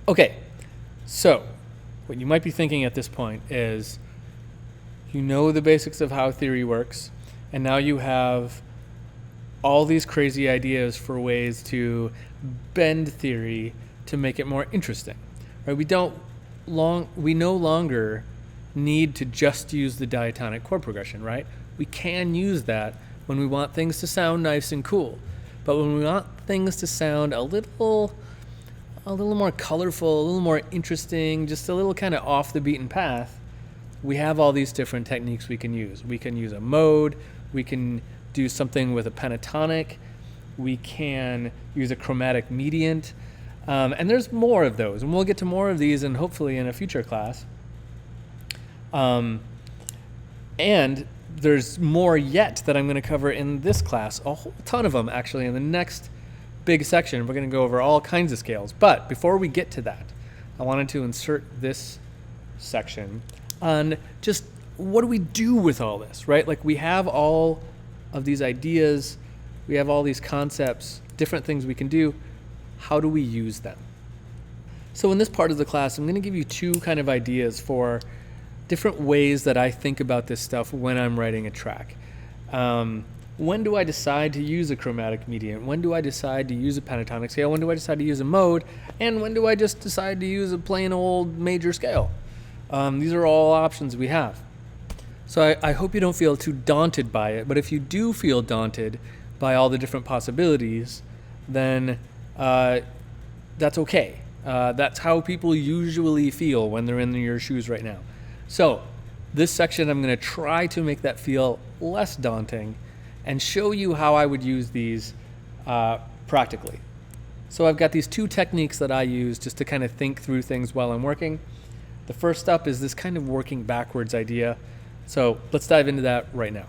Okay, so what you might be thinking at this point is you know the basics of how theory works, and now you have all these crazy ideas for ways to bend theory to make it more interesting. Right? We no longer need to just use the diatonic chord progression, right? We can use that when we want things to sound nice and cool. But when we want things to sound a little more colorful, a little more interesting, just a little kind of off the beaten path, we have all these different techniques we can use. We can use a mode, we can do something with a pentatonic, we can use a chromatic mediant, and there's more of those, and we'll get to more of these and hopefully in a future class. And there's more yet that I'm going to cover in this class, a whole ton of them actually in the next big section. We're going to go over all kinds of scales. But before we get to that, I wanted to insert this section on just what do we do with all this, right? Like we have all of these ideas, we have all these concepts, different things we can do. How do we use them? So in this part of the class, I'm going to give you two kind of ideas for different ways that I think about this stuff when I'm writing a track. When do I decide to use a chromatic mediant? When do I decide to use a pentatonic scale? When do I decide to use a mode? And when do I just decide to use a plain old major scale? These are all options we have. So I hope you don't feel too daunted by it, but if you do feel daunted by all the different possibilities, then that's okay. That's how people usually feel when they're in your shoes right now. So this section, I'm going to try to make that feel less daunting and show you how I would use these practically. So I've got these two techniques that I use just to kind of think through things while I'm working. The first up is this kind of working backwards idea. So let's dive into that right now.